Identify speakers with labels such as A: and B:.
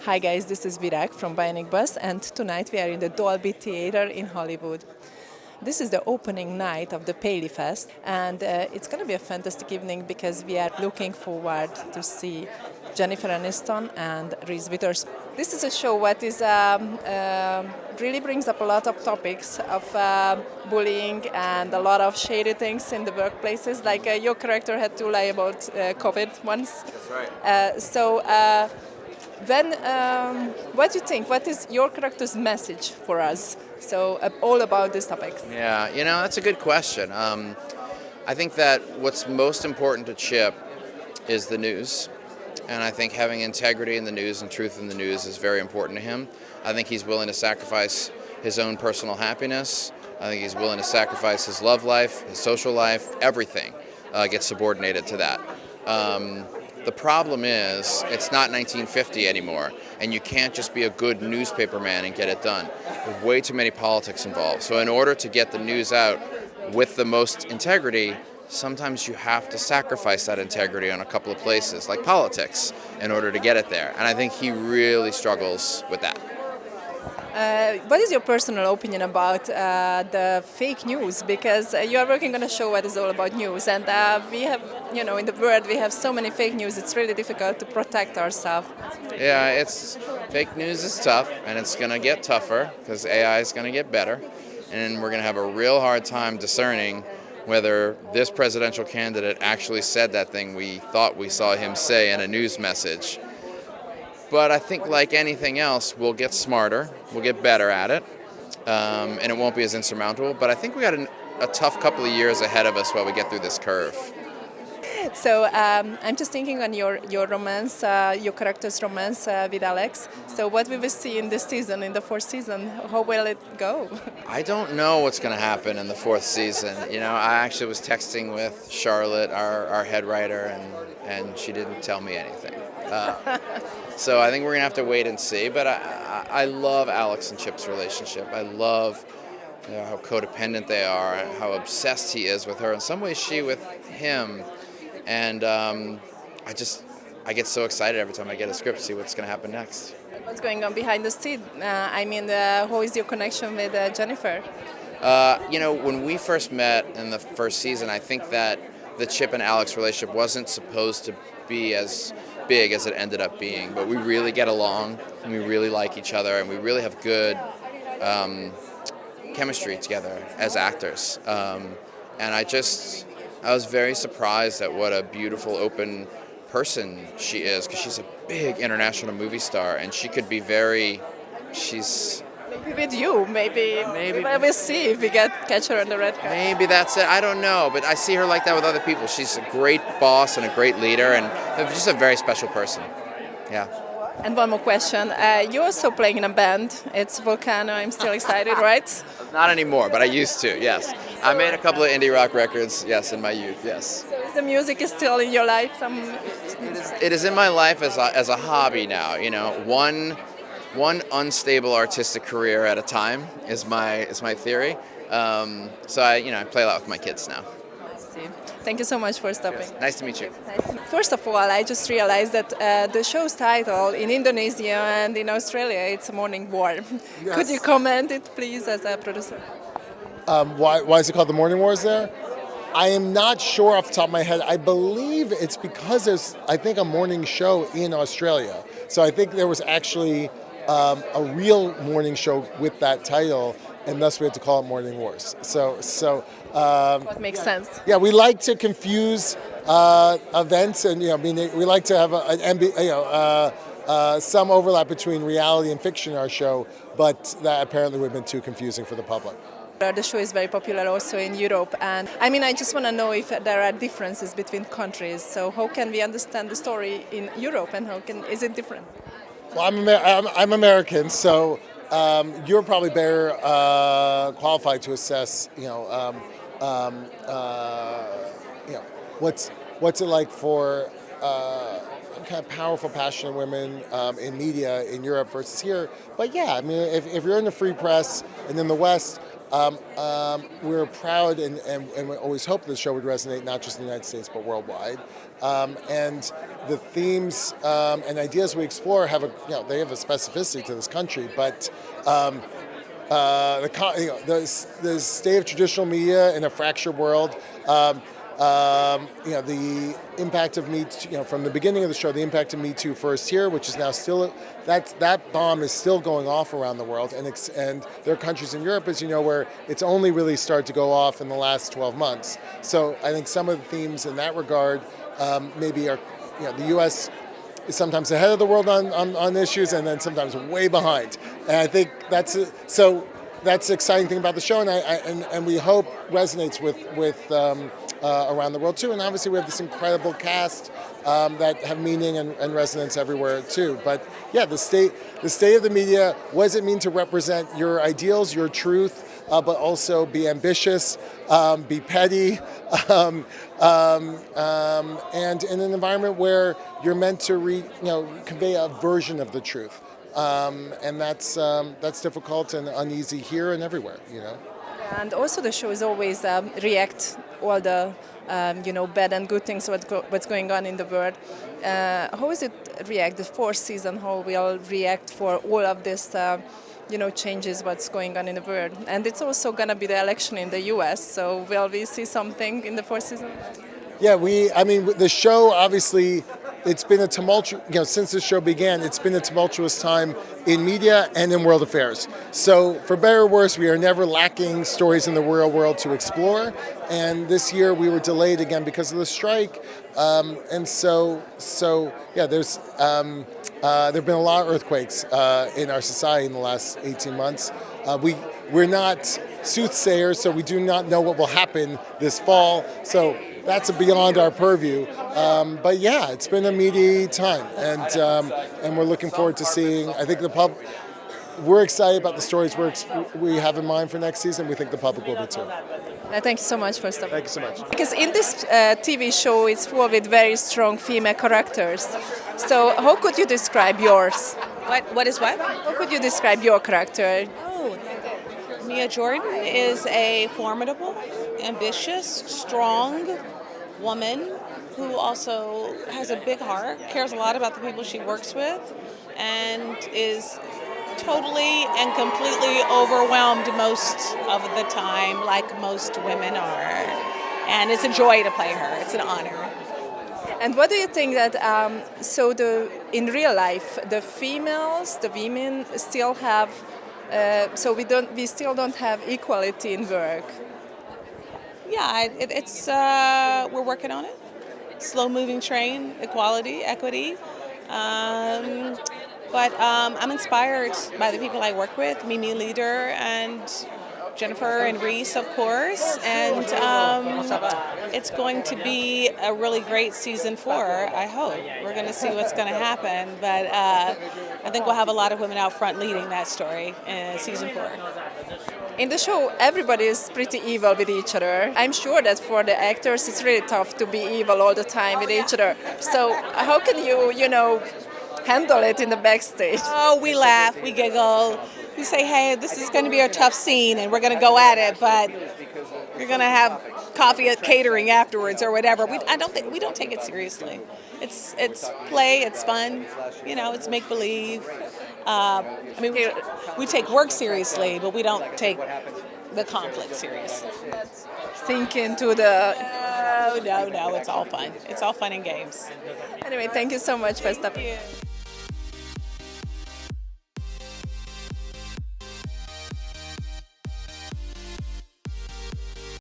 A: Hi guys, this is Virak from Bionic Bus, and tonight we are in the Dolby Theatre in Hollywood. This is the opening night of the Paleyfest, and it's going to be a fantastic evening because we are looking forward to see Jennifer Aniston and Reese Witherspoon. This is a show that is really brings up a lot of topics of bullying and a lot of shady things in the workplaces. Like your character had to lie about COVID once.
B: That's right.
A: What do you think? What is your character's message for us? So all about these topics.
B: Yeah, that's a good question. I think that what's most important to Chip is the news. And I think having integrity in the news and truth in the news is very important to him. I think he's willing to sacrifice his own personal happiness. I think he's willing to sacrifice his love life, his social life, everything gets subordinated to that. The problem is, it's not 1950 anymore, and you can't just be a good newspaper man and get it done. There's way too many politics involved. So in order to get the news out with the most integrity, sometimes you have to sacrifice that integrity on a couple of places, like politics, in order to get it there. And I think he really struggles with that.
A: What is your personal opinion about the fake news? Because you are working on a show that is all about news, and we have, in the world we have so many fake news. It's really difficult to protect ourselves.
B: Yeah, fake news is tough, and it's going to get tougher because AI is going to get better, and we're going to have a real hard time discerning whether this presidential candidate actually said that thing we thought we saw him say in a news message. But I think like anything else, we'll get smarter, we'll get better at it, and it won't be as insurmountable. But I think we got a tough couple of years ahead of us while we get through this curve.
A: So I'm just thinking on your romance, your character's romance with Alex. So what we will see in this season, in the fourth season, how will it go?
B: I don't know what's going to happen in the fourth season. I actually was texting with Charlotte, our head writer, and she didn't tell me anything. So I think we're going to have to wait and see. But I love Alex and Chip's relationship. I love how codependent they are, how obsessed he is with her. In some ways, she with him. And I get so excited every time I get a script to see what's going to happen next.
A: What's going on behind the scene? How is your connection with Jennifer?
B: When we first met in the first season, I think that the Chip and Alex relationship wasn't supposed to be as big as it ended up being. But we really get along, and we really like each other, and we really have good chemistry together as actors. And I was very surprised at what a beautiful, open person she is, because she's a big international movie star, and she could be
A: Maybe with you, maybe we'll see if we catch her on the red carpet.
B: Maybe that's it. I don't know, but I see her like that with other people. She's a great boss and a great leader, and just a very special person. Yeah.
A: And one more question. You're also playing in a band. It's Volcano. I'm still excited, right?
B: Not anymore, but I used to, yes. I made a couple of indie rock records, yes, in my youth, yes.
A: So the music is still in your life?
B: It is in my life as a hobby now. One unstable artistic career at a time is my theory. So I play a lot with my kids now.
A: Thank you so much for stopping.
B: Yes. Nice to meet you.
A: First of all, I just realized that the show's title in Indonesia and in Australia, it's Morning War. Yes. Could you comment it, please, as a producer?
C: Why is it called The Morning Wars there? I am not sure off the top of my head. I believe it's because there's, I think, a morning show in Australia. So I think there was actually a real morning show with that title, and thus we had to call it Morning Wars.
A: What makes sense?
C: Yeah, we like to confuse events, and we like to have some overlap between reality and fiction in our show, but that apparently would have been too confusing for the public.
A: The show is very popular also in Europe, and I just want to know if there are differences between countries. So how can we understand the story in Europe, and is it different?
C: Well, I'm American, so you're probably better qualified to assess, what's it like for kind of powerful, passionate women in media in Europe versus here. But yeah, if you're in the free press and in the West, we're proud and we always hope the show would resonate not just in the United States but worldwide. And the themes and ideas we explore have they have a specificity to this country, but the state of traditional media in a fractured world. The impact of Me Too, from the beginning of the show, the impact of Me Too first here, which is now still, that bomb is still going off around the world. And there are countries in Europe, as you know, where it's only really started to go off in the last 12 months. So I think some of the themes in that regard maybe are, the U.S. is sometimes ahead of the world on issues and then sometimes way behind. And I think that's the exciting thing about the show, and we hope resonates with around the world too. And obviously we have this incredible cast that have meaning and resonance everywhere too. But yeah, the state of the media. What does it mean to represent your ideals, your truth, but also be ambitious, be petty, and in an environment where you're meant to convey a version of the truth. And that's difficult and uneasy here and everywhere,
A: And also the show is always react all the bad and good things what's going on in the world. How is it react the fourth season? How will react for all of this changes what's going on in the world? And it's also gonna be the election in the U.S. So will we see something in the fourth season?
C: Yeah, the show obviously. It's been a tumultuous, since the show began, it's been a tumultuous time in media and in world affairs. So for better or worse, we are never lacking stories in the real world to explore. And this year we were delayed again because of the strike. And so there's there've been a lot of earthquakes in our society in the last 18 months. We're not soothsayers, so we do not know what will happen this fall. So that's beyond our purview. But yeah, it's been a meaty time, and we're looking forward to seeing. I think we're excited about the stories we have in mind for next season. We think the public will be too.
A: Thank you so much for stopping.
C: Thank you so much.
A: Because in this TV show, it's full with very strong female characters. So how could you describe yours?
D: What is what?
A: How could you describe your character?
D: Oh, Mia Jordan is a formidable, ambitious, strong woman who also has a big heart, cares a lot about the people she works with, and is totally and completely overwhelmed most of the time, like most women are. And it's a joy to play her. It's an honor.
A: And what do you think that in real life the women still have we still don't have equality in work?
D: Yeah, it's we're working on it. Slow-moving train, equality, equity. But I'm inspired by the people I work with, Mimi Leader and Jennifer and Reese, of course. And it's going to be a really great season 4, I hope. We're going to see what's going to happen. But I think we'll have a lot of women out front leading that story in season 4.
A: In the show, everybody is pretty evil with each other. I'm sure that for the actors, it's really tough to be evil all the time with each other. So how can you, handle it in the backstage?
D: Oh, we laugh, we giggle. We say, hey, this is going to be a tough scene, and we're going to go at it, but you're going to have coffee at catering afterwards or whatever. We don't take it seriously. It's play, it's fun, it's make believe. We take work seriously, but we don't take the conflict seriously.
A: Sink into the...
D: No, it's all fun. It's all fun and games.
A: Anyway, thank you so much for stopping.